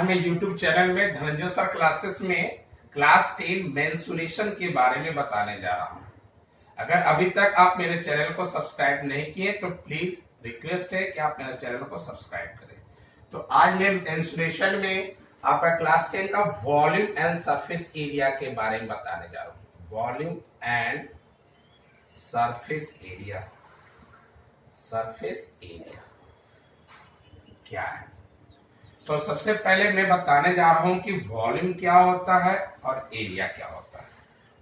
आज मैं YouTube channel में धनंजय सर क्लासेस में क्लास 10 मेंसुरेशन के बारे में बताने जा रहा हूं। अगर अभी तक आप मेरे चैनल को सब्सक्राइब नहीं किए तो प्लीज रिक्वेस्ट है कि आप मेरे चैनल को सब्सक्राइब करें। तो आज मैं मेंसुरेशन में आपका क्लास 10 का वॉल्यूम एंड सरफेस एरिया के बारे में बताने जा रहा हूँ। Volume and surface area. Surface area क्या है? तो सबसे पहले मैं बताने जा रहा हूं कि वॉल्यूम क्या होता है और एरिया क्या होता है।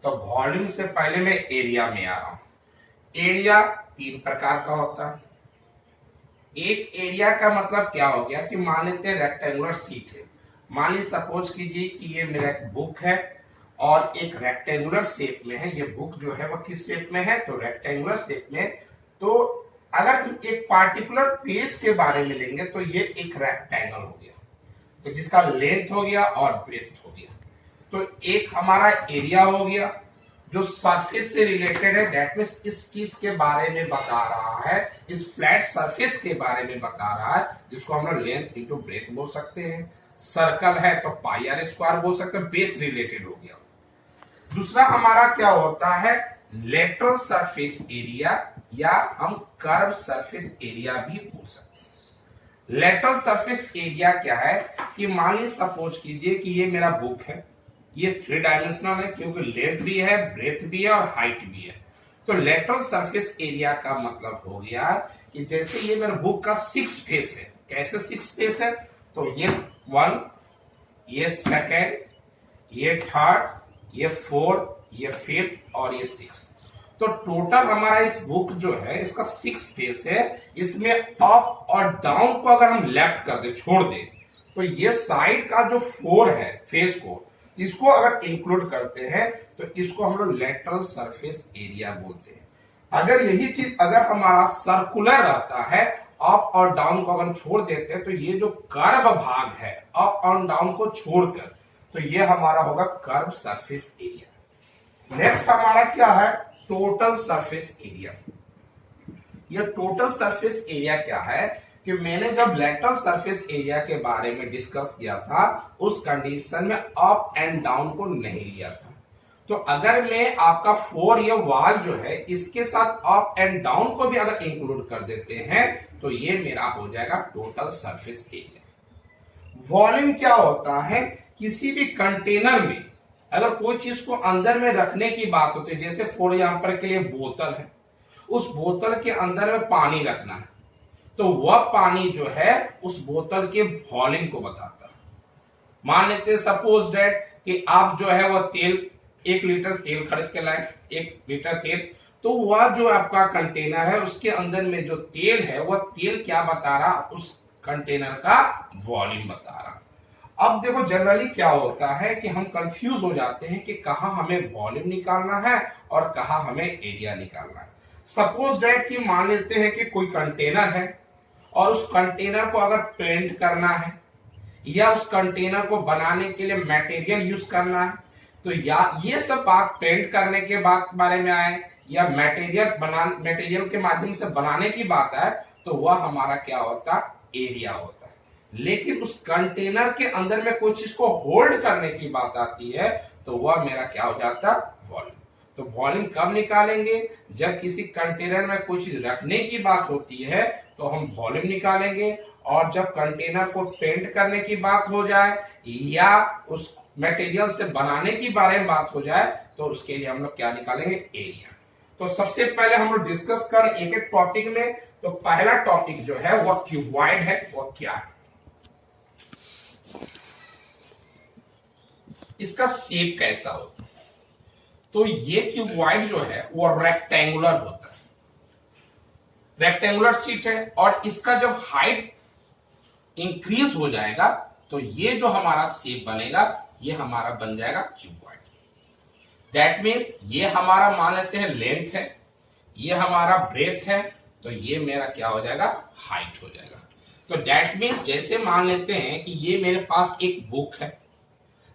तो वॉल्यूम से पहले मैं एरिया में आ रहा हूं। एरिया तीन प्रकार का होता है। एक एरिया का मतलब क्या हो गया कि मान लेते हैं रेक्टेंगुलर शीट है। मान लीजिए सपोज कीजिए कि ये मेरा एक बुक है और एक रेक्टेंगुलर शेप में है। ये बुक जो है वो किस शेप में है? तो रेक्टेंगुलर शेप में। तो अगर हम एक पार्टिकुलर पेज के बारे में लेंगे तो ये एक रेक्टेंगल हो गया, तो जिसका लेंथ हो गया और ब्रेथ हो गया। तो एक हमारा एरिया हो गया जो सरफेस से रिलेटेड है। दैट मींस इस चीज के बारे में बता रहा है, इस फ्लैट सरफेस के बारे में बता रहा है, जिसको हम लोग लेंथ इंटू ब्रेथ बोल सकते हैं। सर्कल है तो पाई आर स्क्वायर बोल सकते हैं। बेस रिलेटेड हो गया। दूसरा हमारा क्या होता है? लेटरल सरफेस एरिया या हम कर्व सरफेस एरिया भी बोल सकते हैं। लेटरल सरफेस एरिया क्या है कि मान लीजिए सपोज कीजिए कि ये मेरा बुक है। ये 3 डायमेंशनल है क्योंकि लेंथ भी है, ब्रेथ भी है और हाइट भी है। तो लेटरल सरफेस एरिया का मतलब हो गया कि जैसे ये मेरा बुक का 6 फेस है। कैसे 6 फेस है? तो ये 1, ये 2, ये 3, ये 4, ये 5 और ये 6। तो टोटल हमारा इस बुक जो है इसका 6 फेस है। इसमें अप और डाउन को अगर हम लेफ्ट कर दे, छोड़ दे, तो ये साइड का जो 4 है फेस को, इसको अगर इंक्लूड करते हैं तो इसको हम लोग लेटरल सरफेस एरिया बोलते हैं। अगर यही चीज अगर हमारा सर्कुलर रहता है, अप और डाउन को अगर छोड़ देते हैं, तो ये जो कर्व भाग है अप और डाउन को छोड़कर, तो ये हमारा होगा कर्व सरफेस एरिया। नेक्स्ट हमारा क्या है? Total surface area. ये टोटल सरफेस एरिया क्या है कि मैंने जब लेटरल सरफेस एरिया के बारे में डिस्कस किया था, उस कंडीशन में अप एंड डाउन को नहीं लिया था। तो अगर मैं आपका 4 ये वॉल जो है इसके साथ अप एंड डाउन को भी अगर इंक्लूड कर देते हैं तो ये मेरा हो जाएगा टोटल सरफेस एरिया। वॉल्यूम क्या होता है? किसी भी कंटेनर में अगर कोई चीज को अंदर में रखने की बात होती है, जैसे फॉर एग्जांपल के लिए बोतल है, उस बोतल के अंदर में पानी रखना है, तो वह पानी जो है उस बोतल के वॉल्यूम को बताता है। मान लेते हैं सपोज दैट कि आप जो है वह तेल 1 लीटर तेल खरीद के लाए, 1 लीटर तेल, तो वह जो आपका कंटेनर है उसके अंदर में जो तेल है वह तेल क्या बता रहा? उस कंटेनर का वॉल्यूम बता रहा। अब देखो जनरली क्या होता है कि हम कंफ्यूज हो जाते हैं कि कहां हमें वॉल्यूम निकालना है और कहां हमें एरिया निकालना है। सपोज दैट कि मान लेते हैं कि कोई कंटेनर है और उस कंटेनर को अगर पेंट करना है या उस कंटेनर को बनाने के लिए मटेरियल यूज करना है, तो या ये सब बात पेंट करने के बारे में आए या मटेरियल के माध्यम से बनाने की बात है, तो वह हमारा क्या होता? एरिया होता है। लेकिन उस कंटेनर के अंदर में कोई चीज को होल्ड करने की बात आती है तो वह मेरा क्या हो जाता? वॉल्यूम। तो वॉल्यूम कब निकालेंगे? जब किसी कंटेनर में कोई चीज रखने की बात होती है तो हम वॉल्यूम निकालेंगे, और जब कंटेनर को पेंट करने की बात हो जाए या उस मटेरियल से बनाने की बारे में बात हो जाए तो उसके लिए हम लोग क्या निकालेंगे? एरिया। तो सबसे पहले हम लोग डिस्कस कर एक एक टॉपिक में। तो पहला टॉपिक जो है वह क्यूबॉइड है। वह क्या है? इसका शेप कैसा होता है? तो ये क्यूबॉइड जो है वो रेक्टेंगुलर होता है। रेक्टेंगुलर शीट है और इसका जब हाइट इंक्रीज हो जाएगा तो ये जो हमारा शेप बनेगा ये हमारा बन जाएगा क्यूबॉइड। दैट मीन्स ये हमारा मान लेते हैं लेंथ है, ये हमारा ब्रेथ है, तो ये मेरा क्या हो जाएगा? हाइट हो जाएगा। तो दैट मीन्स जैसे मान लेते हैं कि ये मेरे पास एक बुक है,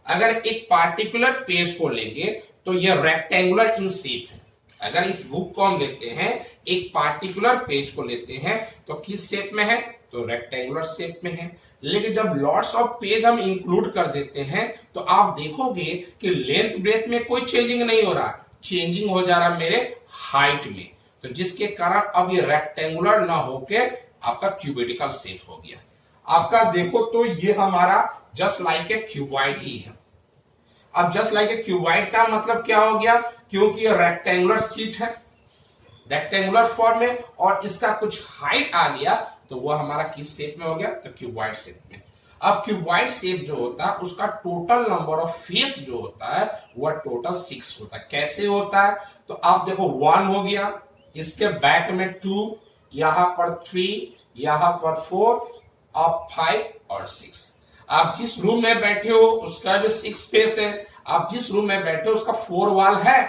अगर एक पार्टिकुलर पेज को लेंगे तो ये रेक्टेंगुलर इन शेप है। अगर इस बुक को हम लेते हैं, एक पार्टिकुलर पेज को लेते हैं, तो किस शेप में है? तो रेक्टेंगुलर शेप में है। लेकिन जब लॉट्स ऑफ पेज हम इंक्लूड कर देते हैं तो आप देखोगे कि लेंथ ब्रेथ में कोई चेंजिंग नहीं हो रहा, चेंजिंग हो जा रहा मेरे हाइट में। तो जिसके कारण अब ये रेक्टेंगुलर ना होके आपका क्यूबिडिकल शेप हो गया। आपका देखो तो ये हमारा जस्ट लाइक ए क्यूबॉइड ही है। अब जस्ट लाइक ए क्यूबॉइड का मतलब क्या हो गया, क्योंकि ये रेक्टेंगुलर शीट है, रेक्टेंगुलर फॉर्म में, और इसका कुछ हाइट आ गया तो वो हमारा किस शेप में हो गया, तो क्यूबॉइड शेप में। अब क्यूबॉइड शेप जो होता है उसका टोटल नंबर ऑफ फेस जो होता है वह टोटल 6 होता है। कैसे होता है, तो आप देखो 1 हो गया, इसके बैक में 2, यहां पर 3, यहां पर 4, अब 5 और 6। आप जिस रूम में बैठे हो उसका भी 6 फेस है, आप जिस रूम में बैठे हो उसका 4 वॉल है,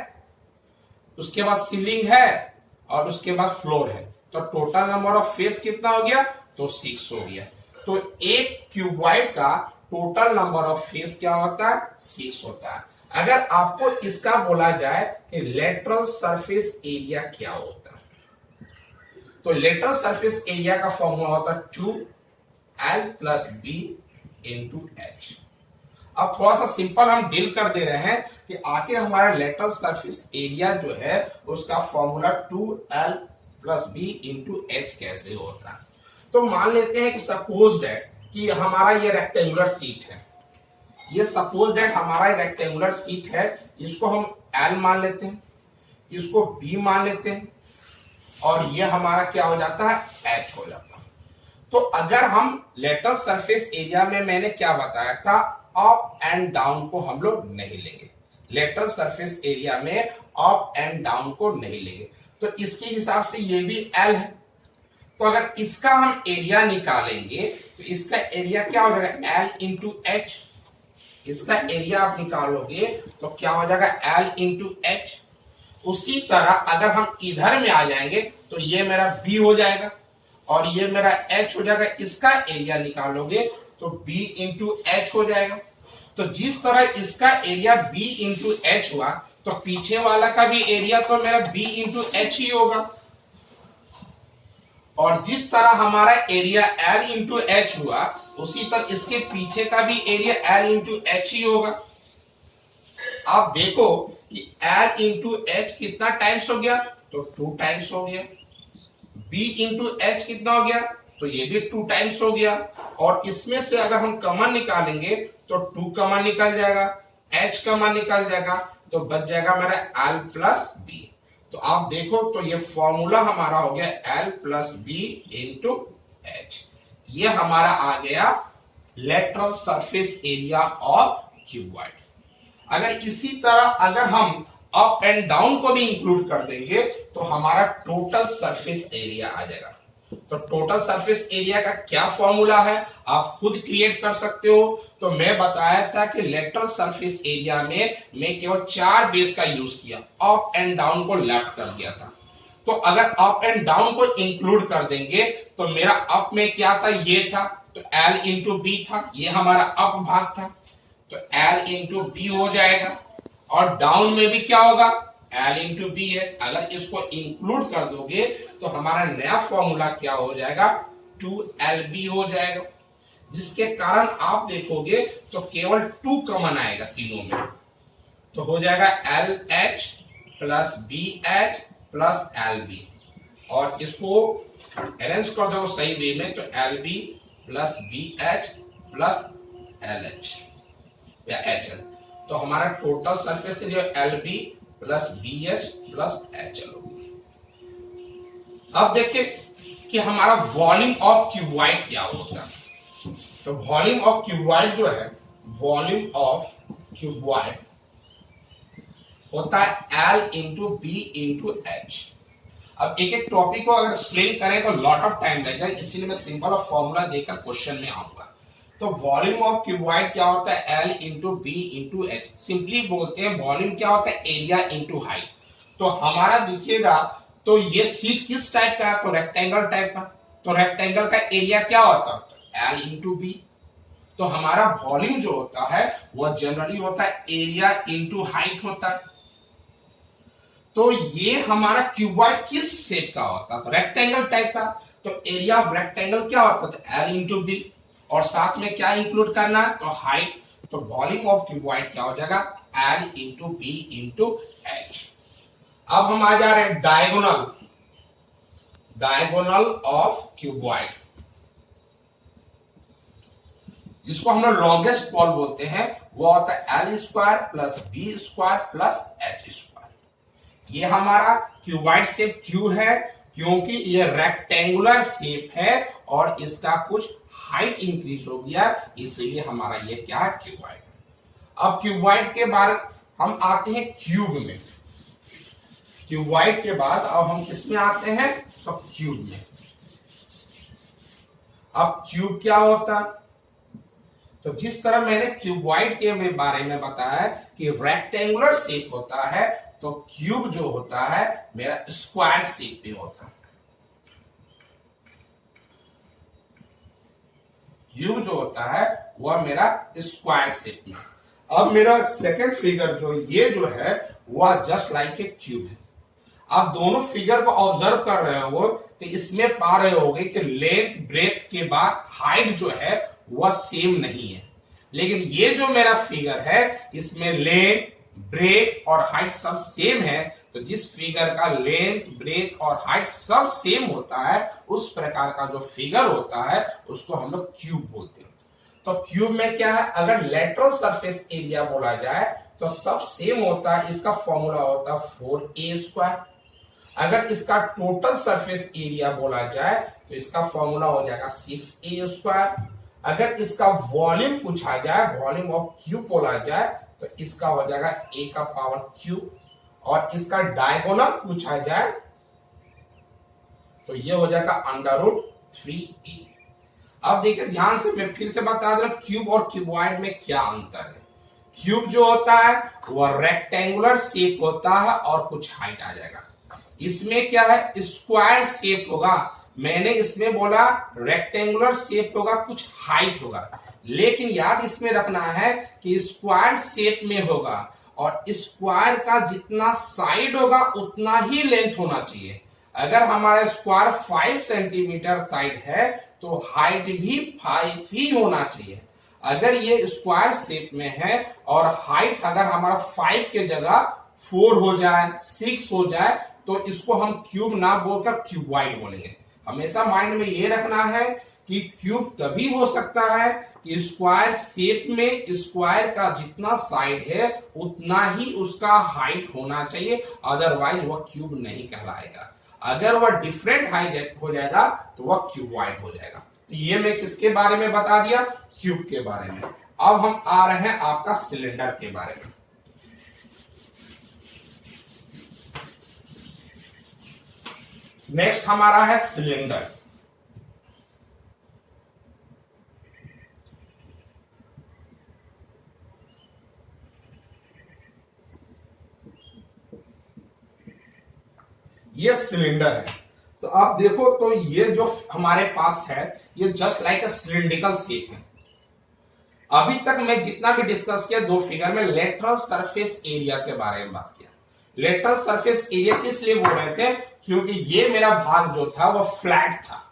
उसके बाद सीलिंग है और उसके बाद फ्लोर है, तो टोटल नंबर ऑफ फेस कितना हो गया, तो 6 हो गया। तो एक क्यूबॉइड का टोटल नंबर ऑफ फेस क्या होता है, 6 होता है। अगर आपको इसका बोला जाए कि लेटरल सरफेस एरिया क्या होता है, तो लेटरल सरफेस एरिया का फॉर्मूला होता है 2L + B × H। अब थोड़ा सा सिंपल हम डील कर दे रहे हैं कि आखिर हमारा लेटरल सरफेस एरिया जो है उसका फॉर्मूला 2L + B × H कैसे होता है। तो मान लेते हैं कि सपोज दैट कि हमारा ये रेक्टेंगुलर शीट है, ये सपोज दैट हमारा रेक्टेंगुलर शीट है, इसको हम L मान लेते हैं, इसको B मान लेते हैं, और ये हमारा क्या हो जाता है, H हो जाता है। तो अगर हम लेटरल सरफेस एरिया में मैंने क्या बताया था, अप एंड डाउन को हम लोग नहीं लेंगे, लेटरल सरफेस एरिया में अप एंड डाउन को नहीं लेंगे, तो इसके हिसाब से ये भी L है। तो अगर इसका हम एरिया निकालेंगे तो इसका एरिया क्या हो जाएगा, L × H। इसका एरिया आप निकालोगे तो क्या हो जाएगा, L × H। उसी तरह अगर हम इधर में आ जाएंगे तो ये मेरा B हो जाएगा और ये मेरा H हो जाएगा। इसका एरिया निकालोगे तो B × H हो जाएगा। तो जिस तरह इसका एरिया B × H हुआ तो पीछे वाला का भी एरिया तो मेरा B × H ही होगा, और जिस तरह हमारा एरिया L × H हुआ उसी तरह इसके पीछे का भी एरिया L × H ही होगा। आप देखो कि L × H कितना टाइम्स हो गया, तो 2 टाइम्स हो गया। B × H कितना हो गया, तो ये भी 2 टाइम्स हो गया। और इसमें से अगर हम कॉमन निकालेंगे तो 2 कॉमन निकल जाएगा, H कॉमन निकल जाएगा, तो बच जाएगा मेरा L + B। तो आप देखो तो ये फॉर्मूला हमारा हो गया L + B × H। ये हमारा आ गया lateral surface area of cuboid. अगर इसी तरह अगर हम अप एंड डाउन को भी इंक्लूड कर देंगे तो हमारा टोटल सरफेस एरिया आ जाएगा। तो टोटल सरफेस एरिया का क्या फॉर्मूला है आप खुद क्रिएट कर सकते हो। तो मैं बताया था कि लेटरल सरफेस एरिया में मैं केवल 4 बेस का यूज किया, अप एंड डाउन को लेफ्ट कर दिया था। तो अगर अप एंड डाउन को इंक्लूड कर देंगे तो मेरा अप में क्या था, ये था, तो L × B था, ये हमारा अप भाग था, तो L × B हो जाएगा। और डाउन में भी क्या होगा, L × B है। अगर इसको इंक्लूड कर दोगे तो हमारा नया फॉर्मूला क्या हो जाएगा, 2LB हो जाएगा, जिसके कारण आप देखोगे तो केवल 2 कॉमन आएगा तीनों में, तो हो जाएगा LH + BH + LB। और इसको अरेंज कर दो सही वे में तो LB + BH + LH या HL। तो हमारा total surface area LB + BH + HL होगी। अब देखिए कि हमारा वॉल्यूम ऑफ क्यूबॉइड क्या होता है। तो वॉल्यूम ऑफ क्यूबॉइड जो है, वॉल्यूम ऑफ क्यूबॉइड होता है L × B × H। अब एक एक टॉपिक को अगर एक्सप्लेन करें तो लॉट ऑफ टाइम लगेगा, इसीलिए मैं सिंपल और फॉर्मूला देकर क्वेश्चन में आऊंगा। तो वॉल्यूम ऑफ क्यूबॉइड क्या होता है, L × B × H। सिंपली बोलते हैं वॉल्यूम क्या होता है, एरिया × हाइट। तो हमारा देखिएगा तो ये शीट किस टाइप का है, तो रेक्टेंगल टाइप का। तो रेक्टेंगल का एरिया क्या होता है, L × B। तो हमारा वॉल्यूम जो होता है वह जनरली होता है एरिया × हाइट होता है। तो ये हमारा क्यूबॉइड किस शेप का होता है, तो रेक्टेंगल टाइप का। तो एरिया ऑफ रेक्टेंगल क्या होता है, L × B। और साथ में क्या इंक्लूड करना है, तो हाइट। तो वॉल्यूम ऑफ क्यूबॉइड क्या हो जाएगा, L into B into H. अब हम आ जा रहे हैं डायगोनल ऑफ क्यूबॉइड, जिसको हम लोग लॉन्गेस्ट पॉल बोलते हैं, वो होता है L square plus B square plus H square. ये हमारा क्यूबॉइड शेप क्यों है, क्योंकि ये रेक्टेंगुलर शेप है और इसका कुछ हाइट इंक्रीज हो गया, इसीलिए हमारा ये क्या है, क्यूबॉइड। अब क्यूबॉइड के बाद हम आते हैं क्यूब में। क्यूबॉइड के बाद अब हम किस में आते हैं, तो क्यूब में। अब क्यूब क्या होता है, तो जिस तरह मैंने क्यूबॉइड के बारे में बताया कि रेक्टेंगुलर शेप होता है, तो क्यूब जो होता है मेरा स्क्वायर शेप में होता है। क्यूब जो होता है वह मेरा स्क्वायर शेप में। अब मेरा सेकंड फिगर जो है वह जस्ट लाइक ए क्यूब है। आप दोनों फिगर को ऑब्जर्व कर रहे हो तो इसमें पा रहे होगे कि लेंथ ब्रेथ के बाद हाइट जो है वह सेम नहीं है, लेकिन ये जो मेरा फिगर है इसमें लेंथ ब्रेथ और हाइट सब सेम है। तो जिस फिगर का लेंथ ब्रेथ और हाइट सब सेम होता है, उस प्रकार का जो फिगर होता है उसको हम लोग क्यूब बोलते हैं। तो क्यूब में क्या है, अगर लेटरल सरफेस एरिया बोला जाए तो सब सेम होता है, इसका फॉर्मूला होता है 4a स्क्वायर। अगर इसका टोटल सरफेस एरिया बोला जाए तो इसका फॉर्मूला हो जाएगा 6a स्क्वायर। अगर इसका वॉल्यूम पूछा जाए, वॉल्यूम ऑफ क्यूब बोला जाए, तो इसका हो जाएगा a का पावर क्यूब। और इसका डायगोनल पूछा जाए तो ये हो जाएगा √3a। अब देखिए ध्यान से, मैं फिर से बता दे रहा हूं क्यूब और क्यूबॉइड में क्या अंतर है। क्यूब जो होता है वह रेक्टेंगुलर शेप होता है और कुछ हाइट आ जाएगा। इसमें क्या है, स्क्वायर शेप होगा। मैंने इसमें बोला रेक्टेंगुलर शेप होगा, कुछ हाइट होगा, लेकिन याद इसमें रखना है कि स्क्वायर शेप में होगा और स्क्वायर का जितना साइड होगा उतना ही लेंथ होना चाहिए। अगर हमारा स्क्वायर 5 सेंटीमीटर साइड है तो हाइट भी 5 ही होना चाहिए। अगर ये स्क्वायर शेप में है और हाइट अगर हमारा 5 के जगह 4 हो जाए, 6 हो जाए, तो इसको हम क्यूब ना बोलकर क्यूबॉइड बोलेंगे। हमेशा माइंड में ये रखना है कि क्यूब तभी हो सकता है कि स्क्वायर शेप में स्क्वायर का जितना साइड है उतना ही उसका हाइट होना चाहिए, अदरवाइज वह क्यूब नहीं कहलाएगा। अगर वह डिफरेंट हाइट हो जाएगा तो वह क्यूबॉइड हो जाएगा। तो ये मैं किसके बारे में बता दिया, क्यूब के बारे में। अब हम आ रहे हैं आपका सिलेंडर के बारे में। नेक्स्ट हमारा है सिलेंडर। ये सिलेंडर है। तो आप देखो तो ये जो हमारे पास है ये जस्ट लाइक अ सिलिंड्रिकल शेप है। अभी तक मैं जितना भी डिस्कस किया, दो फिगर में लेटरल सरफेस एरिया के बारे में बात किया। लेटरल सरफेस एरिया इसलिए बोल रहे थे क्योंकि ये मेरा भाग जो था वह फ्लैट था,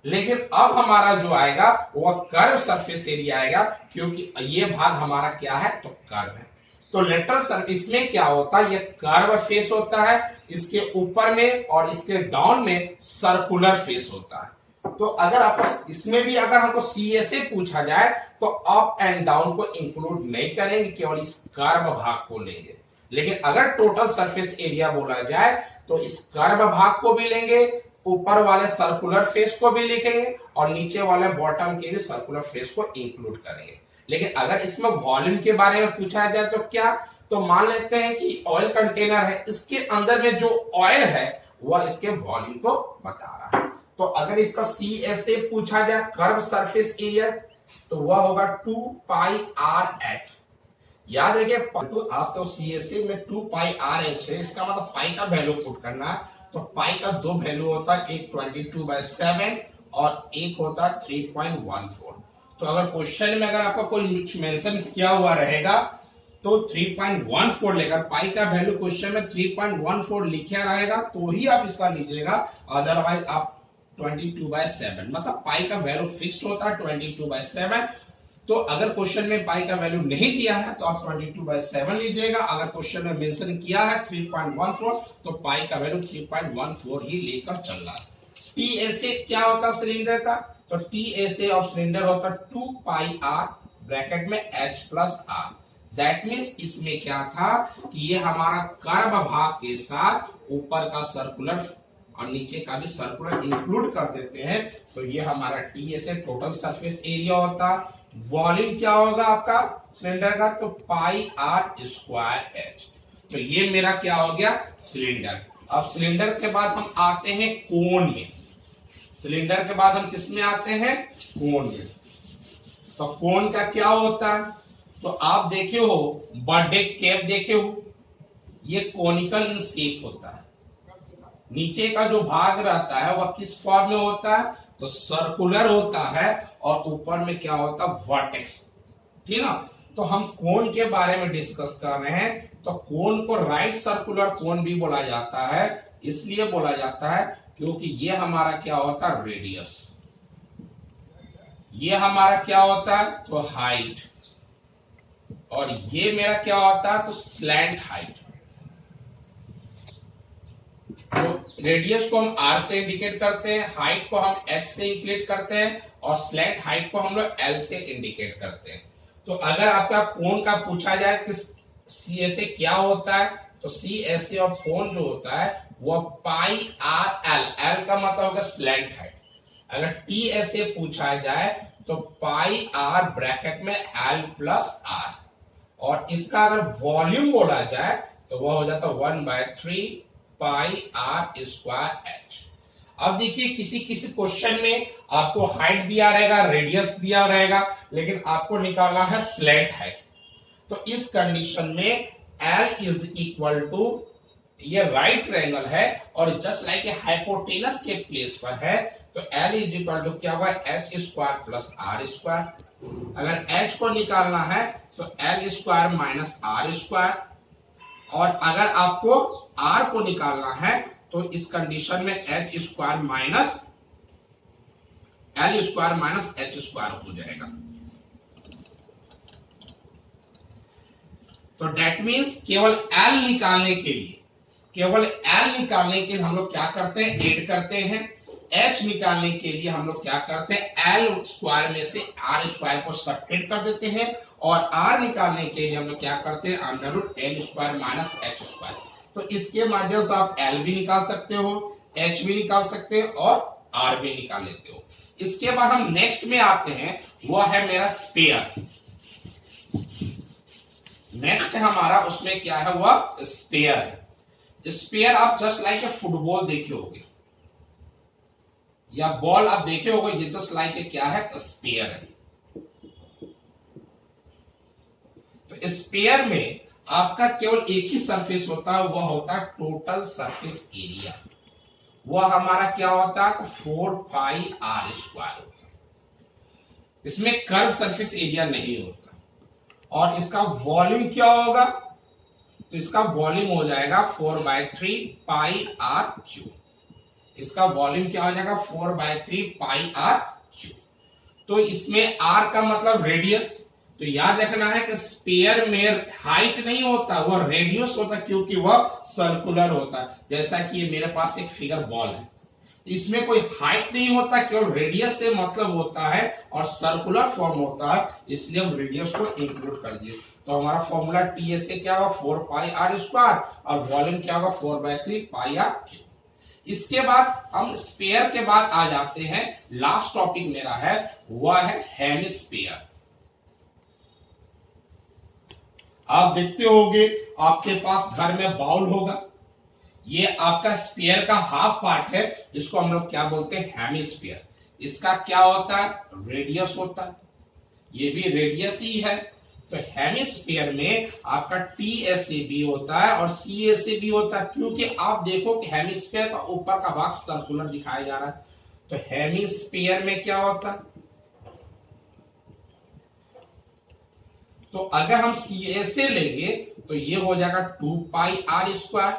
लेकिन अब हमारा जो आएगा वह कर्व सरफेस एरिया आएगा, क्योंकि ये भाग हमारा क्या है, तो कर्व है। तो लेटरल सरफेस में क्या होता है, ये कर्व फेस होता है, इसके ऊपर में और इसके डाउन में सर्कुलर फेस होता है। तो अगर आपको इसमें भी अगर हमको CSA पूछा जाए तो अप एंड डाउन को इंक्लूड नहीं करेंगे, केवल इस कर्व भाग को लेंगे। लेकिन अगर टोटल सरफेस एरिया बोला जाए तो इस कर्व भाग को भी लेंगे, ऊपर वाले सर्कुलर फेस को भी लिखेंगे और नीचे वाले बॉटम के भी सर्कुलर फेस को इंक्लूड करेंगे। लेकिन अगर इसमें वॉल्यूम के बारे में पूछा जाए तो क्या, तो मान लेते हैं कि ऑयल कंटेनर है, इसके अंदर में जो ऑयल है वह इसके वॉल्यूम को बता रहा है। तो अगर इसका CSA पूछा जाए कर्व सरफेस एरिया तो वह होगा 2πRH। याद रखिए, आप तो CSA में 2πRH है, इसका मतलब पाई का वैल्यू पुट करना है। तो पाई का दो वैल्यू होता है, एक 22/7 और एक होता है 3.14। तो अगर क्वेश्चन में अगर आपका कोई मेंशन किया हुआ रहेगा तो 3.14 लेकर, पाई का वैल्यू क्वेश्चन में 3.14 लिखा रहेगा तो ही आप इसका लीजिएगा, अदरवाइज आप 22/7, मतलब पाई का वैल्यू फिक्स्ड होता है 22/7। तो अगर क्वेश्चन में पाई का वैल्यू नहीं दिया है तो आप 22/7 लीजिएगा। अगर क्वेश्चन में मेंशन किया है 3.14 तो पाई का वैल्यू 3.14 ही लेकर चलना। टीएसए क्या होता है सिलेंडर का? तो टीएसए ऑफ सिलेंडर होता है 2πr ब्रैकेट में h plus R. That means इसमें क्या था कि ये हमारा कर्व भाग के साथ ऊपर का सर्कुलर और नीचे का भी सर्कुलर इंक्लूड कर देते हैं। तो ये हमारा टीएसए टोटल सरफेस एरिया होता। वॉल्यूम क्या होगा आपका सिलेंडर का? तो पाई आर स्क्वायर एच। तो ये मेरा क्या हो गया सिलेंडर। अब सिलेंडर के बाद हम आते हैं कोन में। सिलेंडर के बाद हम किस में आते हैं? कोन में। तो कोन का क्या होता है? तो आप देखे हो बर्थडे केक देखे हो, ये कोनिकल इन शेप होता है। नीचे का जो भाग रहता है वह किस फॉर्म में होता है? तो सर्कुलर होता है और ऊपर में क्या होता है? वर्टेक्स। ठीक ना। तो हम कोन के बारे में डिस्कस कर रहे हैं। तो कोन को राइट सर्कुलर कोन भी बोला जाता है। इसलिए बोला जाता है क्योंकि ये हमारा क्या होता है? रेडियस। ये हमारा क्या होता है? तो हाइट। और ये मेरा क्या होता है? तो स्लैंट हाइट। तो रेडियस को हम r से इंडिकेट करते हैं, हाइट को हम h से इंडिकेट करते हैं और स्लैंट हाइट को हम लोग l से इंडिकेट करते हैं। तो अगर आपका कोण का पूछा जाए कि CSA क्या होता है, तो CSA ऑफ कोण जो होता है वो पाई आर एल, एल का मतलब होगा स्लैंट हाइट। अगर TSA पूछा जाए तो पाई आर ब्रैकेट में एल प्लस आर, और इसका अगर वॉल्यूम बोला जाए तो वह हो जाता है 1/3 पाई आर स्क्वायर एच। अब देखिए किसी किसी क्वेश्चन में आपको हाइट दिया रहेगा, रेडियस दिया रहेगा, लेकिन आपको निकालना है स्लैंट हाइट। तो इस कंडीशन में L इज इक्वल टू, ये राइट ट्रायंगल है और जस्ट लाइक ए हाइपोटेनस के प्लेस पर है, तो L इज इक्वल टू क्या हुआ? H square plus R square. अगर H को निकालना है तो L square minus R square, और अगर आपको R को निकालना है तो इस कंडीशन में H square minus L square minus H square हो जाएगा। तो डेट मीन्स केवल L निकालने के लिए हम लोग क्या करते हैं? ऐड करते हैं। H निकालने के लिए हम लोग क्या करते हैं? L स्क्वायर में से R स्क्वायर को सब्ट्रैक्ट कर देते हैं, और R निकालने के लिए हम लोग क्या करते हैं? Under root L square minus H square. तो इसके माध्यम से आप L भी निकाल सकते हो, H भी निकाल सकते हो और R भी निकाल लेते हो। इसके बाद हम नेक्स्ट में आते हैं, वह है मेरा स्पेयर। नेक्स्ट हमारा उसमें क्या है? वह स्पेयर। स्पेयर आप जस्ट लाइक ए फुटबॉल देखे होगे या बॉल आप देखे होगे, ये जस्ट लाइक ए क्या है? स्पेयर है। तो स्पेयर में आपका केवल एक ही सरफेस होता है, वह होता है टोटल सरफेस एरिया। वह हमारा क्या होता है? 4 पाई आर स्क्वायर होता है। इसमें कर्व सरफेस एरिया नहीं होता। और इसका वॉल्यूम क्या होगा? तो इसका वॉल्यूम हो जाएगा 4/3 पाई आर क्यूब। इसका वॉल्यूम क्या हो जाएगा? 4/3 पाई आर क्यूब। तो इसमें आर का मतलब रेडियस। तो याद रखना है कि स्पेयर में हाइट नहीं होता, वह रेडियस होता, क्योंकि वह सर्कुलर होता है। जैसा कि ये मेरे पास एक फिगर बॉल है, इसमें कोई हाइट नहीं होता, केवल रेडियस से मतलब होता है और सर्कुलर फॉर्म होता है, इसलिए हम रेडियस को इंक्लूड कर दिए। तो हमारा फॉर्मूला टीएस से क्या होगा? 4 पाई आर स्क्वायर, और वॉल्यूम क्या होगा? 4/3 पाई आर क्यूब। इसके बाद हम स्पेयर के बाद आ जाते हैं, लास्ट टॉपिक मेरा है वह है हेमिस्फीयर। आप देखते होंगे आपके पास घर में बाउल होगा, ये आपका स्फीयर का हाफ पार्ट है, इसको हम लोग क्या बोलते हैं? हेमिस्फीयर। इसका क्या होता है? रेडियस होता है, ये भी रेडियस ही है। तो हेमिस्फीयर में आपका TSA भी होता है और CSA भी होता है, क्योंकि आप देखो कि हेमिस्फीयर का ऊपर का भाग सर्कुलर दिखाया जा रहा है। तो हेमिस्फीयर में क्या होता है? तो अगर हम CSA लेंगे तो ये हो जाएगा 2 पाई आर स्क्वायर।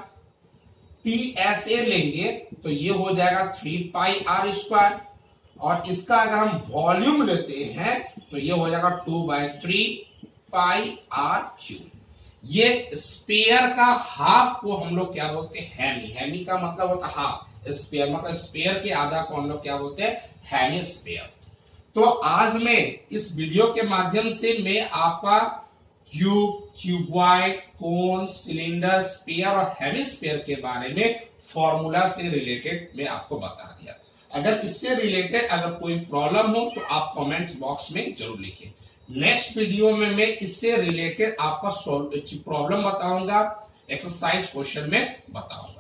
TSA लेंगे तो ये हो जाएगा 3πr², और इसका अगर हम वॉल्यूम लेते हैं तो ये हो जाएगा 2/3πr³। ये स्पेयर का हाफ को हम लोग क्या बोलते हैं, हेमी। हेमी का मतलब होता है हाफ, स्पेयर मतलब स्पेयर के आधा को हम लोग क्या बोलते हैं, हेमिस्फीयर। तो आज मैं इस वीडियो के माध्यम से मैं आपका क्यूब, क्यूबॉइड, कोन, सिलेंडर, स्पेयर और हेमिस्फीयर के बारे में फॉर्मूला से रिलेटेड मैं आपको बता दिया। अगर इससे रिलेटेड अगर कोई प्रॉब्लम हो तो आप कमेंट बॉक्स में जरूर लिखिए। नेक्स्ट वीडियो में मैं इससे रिलेटेड आपका प्रॉब्लम बताऊंगा, एक्सरसाइज क्वेश्चन में बताऊंगा।